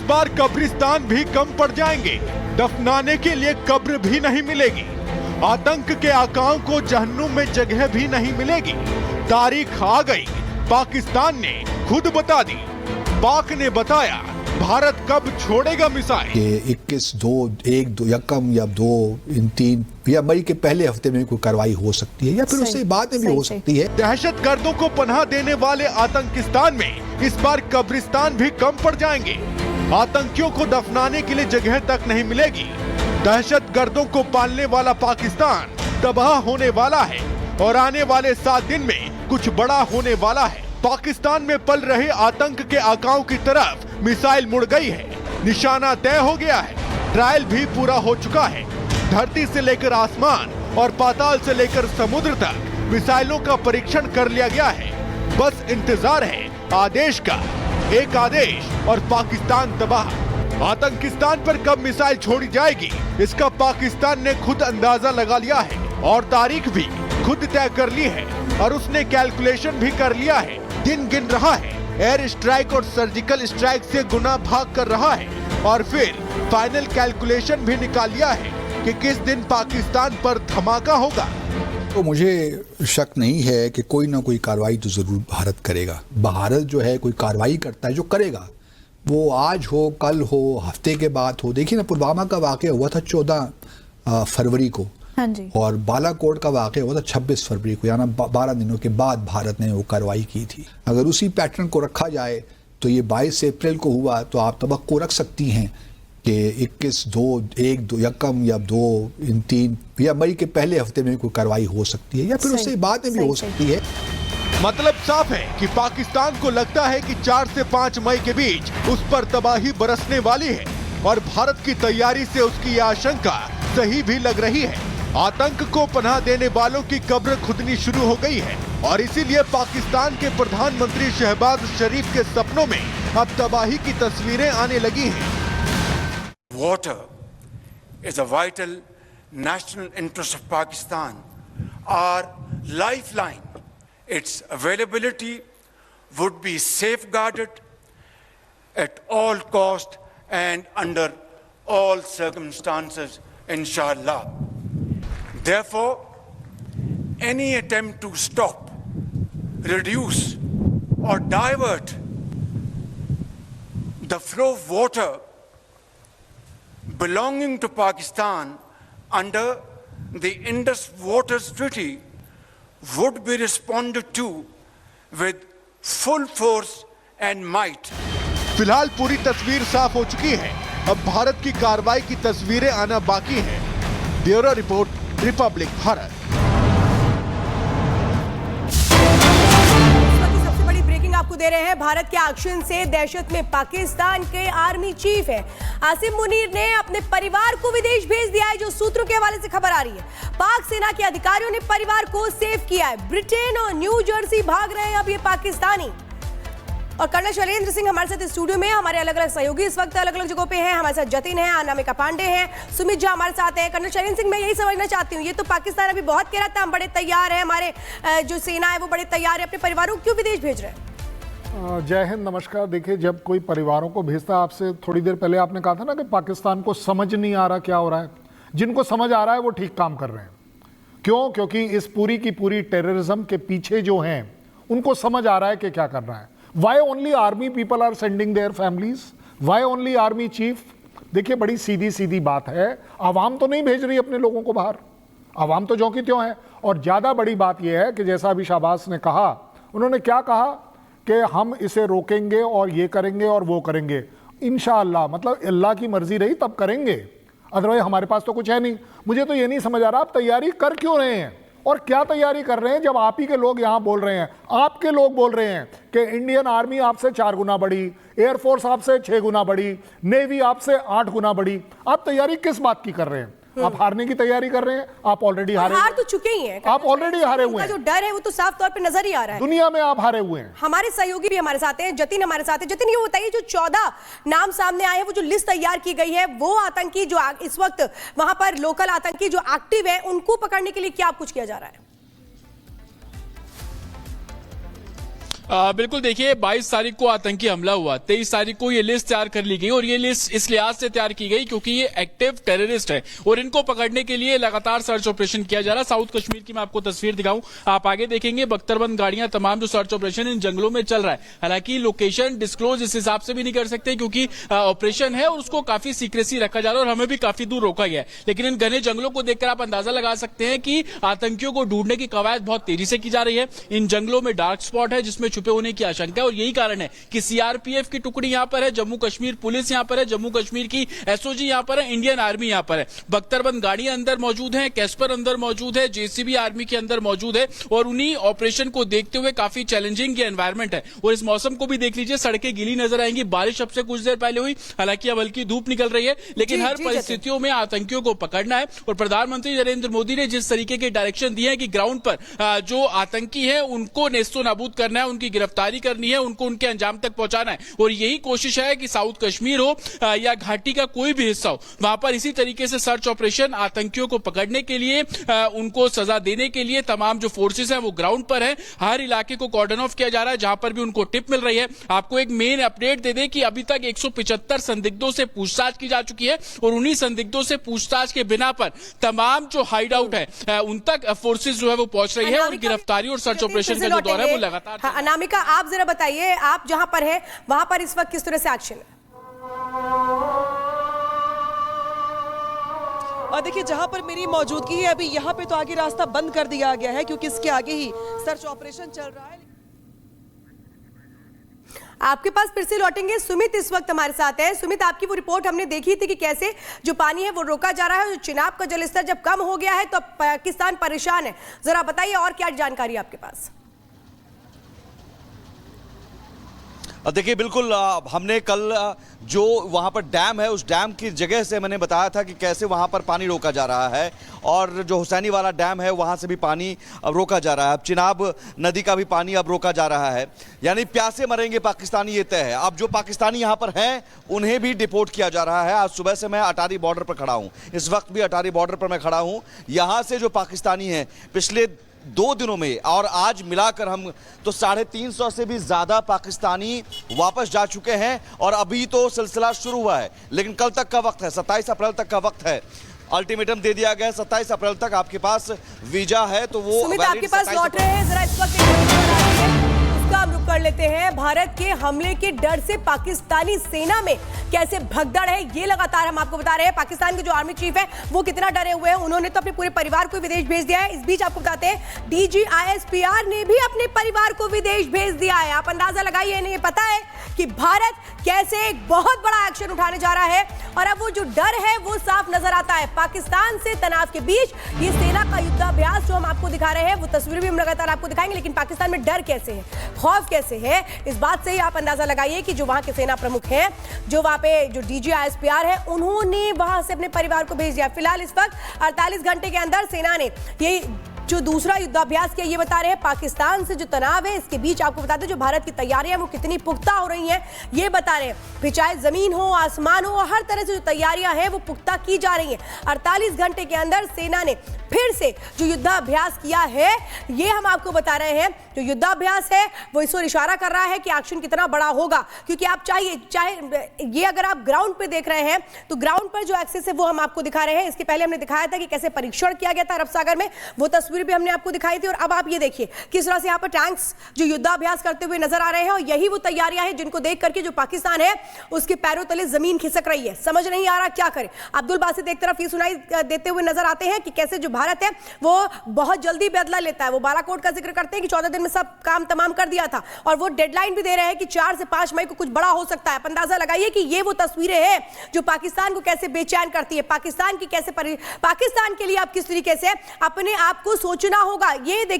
बार कब्रिस्तान भी कम पड़ जाएंगे, दफनाने के लिए कब्र भी नहीं मिलेगी, आतंक के आकाओं को जहन्नुम में जगह भी नहीं मिलेगी। तारीख आ गई, पाकिस्तान ने खुद बता दी। पाक ने बताया भारत कब छोड़ेगा मिसाइल। 21 या 2 इन 3 या मई के पहले हफ्ते में कोई कार्रवाई हो सकती है या फिर उससे बाद में भी हो सकती है। दहशतगर्दों को पनाह देने वाले आतंकिस्तान में इस बार कब्रिस्तान भी कम पड़ जाएंगे, आतंकियों को दफनाने के लिए जगह तक नहीं मिलेगी। दहशतगर्दों को पालने वाला पाकिस्तान तबाह होने वाला है और आने वाले 7 दिन में कुछ बड़ा होने वाला है। पाकिस्तान में पल रहे आतंक के आकाओं की तरफ मिसाइल मुड़ गई है, निशाना तय हो गया है, ट्रायल भी पूरा हो चुका है। धरती से लेकर आसमान और पाताल से लेकर समुद्र तक मिसाइलों का परीक्षण कर लिया गया है। बस इंतजार है आदेश का, एक आदेश और पाकिस्तान तबाह। आतंकिस्तान पर कब मिसाइल छोड़ी जाएगी, इसका पाकिस्तान ने खुद अंदाजा लगा लिया है और तारीख भी खुद तय कर ली है और उसने कैलकुलेशन भी कर लिया है। दिन गिन रहा है, एयर स्ट्राइक और सर्जिकल स्ट्राइक से गुना भाग कर रहा है और फिर फाइनल कैलकुलेशन भी निकाल लिया है कि किस दिन पाकिस्तान पर धमाका होगा। तो मुझे शक नहीं है कि कोई ना कोई कार्रवाई तो जरूर भारत करेगा। भारत जो है कोई कार्रवाई करता है, जो करेगा वो आज हो, कल हो, हफ्ते के बाद हो। देखिए ना, पुलवामा का वाकया हुआ था 14 फरवरी को। हाँ जी। और बालाकोट का वाकया हुआ था 26 फरवरी को, यानी 12 दिनों के बाद भारत ने वो कार्रवाई की थी। अगर उसी पैटर्न को रखा जाए तो ये 22 अप्रैल को हुआ, तो आप तवक्को रख सकती हैं कि 21 या 2 इन 3 या मई के पहले हफ्ते में कोई कार्रवाई हो सकती है या फिर उससे बाद में भी हो सकती है। मतलब साफ है कि पाकिस्तान को लगता है कि 4 से 5 मई के बीच उस पर तबाही बरसने वाली है और भारत की तैयारी से उसकी यह आशंका सही भी लग रही है। आतंक को पनाह देने वालों की कब्र खुदनी शुरू हो गई है और इसीलिए पाकिस्तान के प्रधानमंत्री शहबाज शरीफ के सपनों में अब तबाही की तस्वीरें आने लगी हैं। Water is a vital national interest of Pakistan, our lifeline. Its availability would be safeguarded at all cost and under all circumstances, inshallah. Therefore, any attempt to stop, reduce or divert the flow of water belonging to Pakistan under the Indus Waters Treaty would be responded to with full force and might. फिलहाल पूरी तस्वीर साफ हो चुकी है, अब भारत की कार्रवाई की तस्वीरें आना बाकी है। Bureau report, Republic Bharat. सबसे बड़ी ब्रेकिंग आपको दे रहे हैं। भारत के एक्शन से दहशत में पाकिस्तान के आर्मी चीफ है आसिम मुनीर ने अपने परिवार को विदेश भेज दिया है, जो सूत्रों के हवाले से खबर आ रही है। पाक सेना के अधिकारियों ने परिवार को सेव किया है। ब्रिटेन और न्यू जर्सी भाग रहे हैं अब ये पाकिस्तानी। और कर्नल शैलेंद्र सिंह हमारे साथ स्टूडियो में, हमारे अलग अलग सहयोगी इस वक्त अलग अलग जगहों पे हैं। हमारे साथ जतिन है, अनामिका पांडे हैं, सुमित झा हमारे साथ हैं। कर्नल शैलेंद्र सिंह, मैं यही समझना चाहती हूँ, ये तो पाकिस्तान अभी बहुत कह रहा था हम बड़े तैयार हैं, हमारे जो सेना है वो बड़े तैयार है, अपने परिवारों को क्यों विदेश भेज रहे हैं? जय हिंद, नमस्कार। देखिए, जब कोई परिवारों को भेजता है, आपसे थोड़ी देर पहले आपने कहा था ना कि पाकिस्तान को समझ नहीं आ रहा क्या हो रहा है। जिनको समझ आ रहा है वो ठीक काम कर रहे हैं। क्यों? क्योंकि इस पूरी की पूरी टेररिज्म के पीछे जो हैं उनको समझ आ रहा है कि क्या करना है। Why only army people are sending their families? Why only army chief? देखिए, बड़ी सीधी सीधी बात है, आवाम तो नहीं भेज रही अपने लोगों को बाहर, आवाम तो ज्यों की त्यों है। और ज़्यादा बड़ी बात यह है कि जैसा अभी शाहबाज ने कहा, उन्होंने क्या कहा कि हम इसे रोकेंगे और ये करेंगे और वो करेंगे, इंशाअल्लाह, मतलब अल्लाह की मर्जी रही तब करेंगे, अदरवाइज हमारे पास तो कुछ है नहीं। मुझे तो ये नहीं समझ आ रहा आप तैयारी कर क्यों रहे हैं और क्या तैयारी कर रहे हैं, जब आप ही के लोग यहां बोल रहे हैं, आपके लोग बोल रहे हैं कि इंडियन आर्मी आपसे 4 गुना बड़ी, एयरफोर्स आपसे 6 गुना बड़ी, नेवी आपसे 8 गुना बड़ी। आप तैयारी किस बात की कर रहे हैं? आप हारने की तैयारी कर रहे हैं। आप ऑलरेडी हारे, हार तो चुके ही हैं, आप ऑलरेडी हारे हुए हैं। जो डर है वो तो साफ तौर पे नजर ही आ रहा है। दुनिया में आप हारे हुए हैं। हमारे सहयोगी भी हमारे साथ हैं, जतिन हमारे साथ है। जतिन, ये बताइए, जो 14 नाम सामने आए हैं, वो जो लिस्ट तैयार की गई है, वो आतंकी जो इस वक्त वहां पर लोकल आतंकी जो एक्टिव है, उनको पकड़ने के लिए क्या कुछ किया जा रहा है? बिल्कुल, देखिए 22 तारीख को आतंकी हमला हुआ, 23 तारीख को ये लिस्ट तैयार कर ली गई और ये लिस्ट इस लिहाज से तैयार की गई क्योंकि ये एक्टिव टेररिस्ट है और इनको पकड़ने के लिए लगातार सर्च ऑपरेशन किया जा रहा है। साउथ कश्मीर की मैं आपको तस्वीर दिखाऊं, आप आगे देखेंगे बख्तरबंद गाड़ियां, तमाम जो सर्च ऑपरेशन इन जंगलों में चल रहा है। हालांकि लोकेशन डिस्क्लोज इस हिसाब से भी नहीं कर सकते क्योंकि ऑपरेशन है और उसको काफी सीक्रेसी रखा जा रहा है और हमें भी काफी दूर रोका गया है। लेकिन इन घने जंगलों को देखकर आप अंदाजा लगा सकते हैं कि आतंकियों को ढूंढने की कवायद बहुत तेजी से की जा रही है। इन जंगलों में डार्क स्पॉट है जिसमें छुपे होने की आशंका और यही कारण है कि सीआरपीएफ की टुकड़ी यहां पर है, जम्मू कश्मीर पुलिस यहां पर है, जम्मू कश्मीर की एसओजी यहां पर है, इंडियन आर्मी यहां पर है। बख्तरबंद गाड़ियां अंदर मौजूद हैं, कैस्पर अंदर मौजूद है, जेसीबी आर्मी के अंदर मौजूद है और उन्हीं ऑपरेशन को देखते हुए काफी चैलेंजिंग ये एनवायरमेंट है। और इस मौसम को भी देख लीजिए, सड़कें गीली नजर आएंगी, बारिश अब से कुछ देर पहले हुई, हालांकि अब हल्की धूप निकल रही है, लेकिन हर परिस्थितियों में आतंकियों को पकड़ना है। और प्रधानमंत्री नरेंद्र मोदी ने जिस तरीके के डायरेक्शन दिए हैं कि ग्राउंड पर जो आतंकी है उनको नेस्तो नाबूद करना है, उनकी गिरफ्तारी करनी है, उनको उनके अंजाम तक पहुंचाना है और यही कोशिश है कि साउथ कश्मीर हो या घाटी का कोई भी हिस्सा हो, वहां पर इसी तरीके से सर्च ऑपरेशन आतंकियों को पकड़ने के लिए, उनको सजा देने के लिए तमाम जो फोर्सेस हैं वो ग्राउंड पर है। हर इलाके को कॉर्डन ऑफ किया जा रहा है जहां पर भी उनको टिप मिल रही है। आपको एक मेन अपडेट दे दें कि अभी तक 175 संदिग्धों से पूछताछ की जा चुकी है और उन्हीं संदिग्धों से पूछताछ के बिना पर तमाम जो हाइड आउट है उन तक फोर्सेस जो है वो पहुंच रही है और गिरफ्तारी और सर्च ऑपरेशन का जो दौर है वो लगातार। अनामिका, आप जरा बताइए, आप जहां पर है वहां पर इस वक्त किस तरह से एक्शन है? और देखिए, जहां पर मेरी मौजूदगी है अभी यहाँ पे तो आगे रास्ता बंद कर दिया गया है क्योंकि इसके आगे ही सर्च ऑपरेशन चल रहा है। आपके पास फिर से लौटेंगे, सुमित इस वक्त हमारे साथ है। सुमित, आपकी वो रिपोर्ट हमने देखी थी कि कैसे जो पानी है वो रोका जा रहा है, जो चिनाब का जलस्तर जब कम हो गया है तो पाकिस्तान परेशान है। जरा बताइए और क्या जानकारी आपके पास? देखिए, बिल्कुल हमने कल जो वहाँ पर डैम है उस डैम की जगह से मैंने बताया था कि कैसे वहाँ पर पानी रोका जा रहा है और जो हुसैनी वाला डैम है वहाँ से भी पानी अब रोका जा रहा है। अब चिनाब नदी का भी पानी अब रोका जा रहा है, यानी प्यासे मरेंगे पाकिस्तानी, ये तय है। अब जो पाकिस्तानी यहाँ पर हैं उन्हें भी डिपोर्ट किया जा रहा है। आज सुबह से मैं अटारी बॉर्डर पर खड़ा हूँ, इस वक्त भी अटारी बॉर्डर पर मैं खड़ा हूँ। यहाँ से जो पाकिस्तानी हैं पिछले 2 दिनों में और आज मिलाकर हम तो 350 से भी ज्यादा पाकिस्तानी वापस जा चुके हैं और अभी तो सिलसिला शुरू हुआ है, लेकिन कल तक का वक्त है, 27 अप्रैल तक का वक्त है। अल्टीमेटम दे दिया गया, 27 अप्रैल तक आपके पास वीजा है तो वो सुमित आपके पास लौट रहे हैं, जरा इस वक्त उसका हम रुक कर लेते हैं। भारत के हमले के डर से पाकिस्तानी सेना में कैसे भगदड़ है ये लगातार हम आपको बता रहे हैं। पाकिस्तान के जो आर्मी चीफ है वो कितना डरे हुए हैं, उन्होंने तो अपने पूरे परिवार को विदेश भेज दिया है। इस बीच आपको बताते हैं DGISPR ने भी अपने परिवार को विदेश भेज दिया है। आप अंदाजा लगाइए, इन्हें पता है कि भारत कैसे एक बहुत बड़ा एक्शन उठाने जा रहा है और अब वो जो डर है वो साफ नजर आता है। पाकिस्तान से तनाव के बीच ये सेना का युद्धाभ्यास जो हम आपको दिखा रहे हैं वो तस्वीर भी हम लगातार आपको दिखाएंगे, लेकिन पाकिस्तान में डर कैसे है, खौफ कैसे है, इस बात से ही आप अंदाजा लगाइए कि जो वहां के सेना प्रमुख हैं, जो वहां पे जो DGISPR है, उन्होंने वहां से अपने परिवार को भेज दिया। फिलहाल इस वक्त 48 घंटे के अंदर सेना ने यही जो दूसरा युद्धाभ्यास किया, ये बता रहे हैं पाकिस्तान से जो तनाव है इसके बीच आपको बता दें जो भारत की तैयारियां वो कितनी पुख्ता हो रही हैं ये बता रहे हैं। फिर चाहे जमीन हो, आसमान हो, हर तरह से जो तैयारियां हैं वो पुख्ता की जा रही हैं। 48 घंटे के अंदर सेना ने फिर से जो युद्धाभ्यास किया है ये हम आपको बता रहे हैं। जो युद्धाभ्यास है वो इस ओर इशारा कर रहा है कि एक्शन कितना बड़ा होगा, क्योंकि आप चाहे ये अगर आप ग्राउंड पे देख रहे हैं तो ग्राउंड पर जो एक्सेस है वो हम आपको दिखा रहे हैं। इसके पहले हमने दिखाया था कि कैसे परीक्षण किया गया था अरब सागर में, वो तस्वीर भी हमने आपको दिखाई थी। और अब आप ये देखिए किस तरह से यहाँ पर टैंक्स जो युद्धाभ्यास करते हुए नजर आ रहे हैं और यही वो तैयारियां हैं जिनको देख करके जो पाकिस्तान है उसके पैरों तले जमीन खिसक रही है। समझ नहीं आ रहा क्या करे। अब्दुल बासित एक तरफ ये सुनाई देते हुए नजर आते हैं कि कैसे जो भारत है वो बहुत जल्दी बदला लेता है। वो बालाकोट का जिक्र करते हैं कि 14 दिन में सब काम तमाम कर दिया था और वो डेडलाइन भी दे रहे हैं कि 4 से 5 मई को कुछ बड़ा हो सकता है। अंदाजा लगाइए कि ये वो तस्वीरें हैं जो पाकिस्तान को कैसे बेचैन करती है, पाकिस्तान की कैसे पाकिस्तान के लिए आप किस तरीके से अपने आप को सोचना होगा ये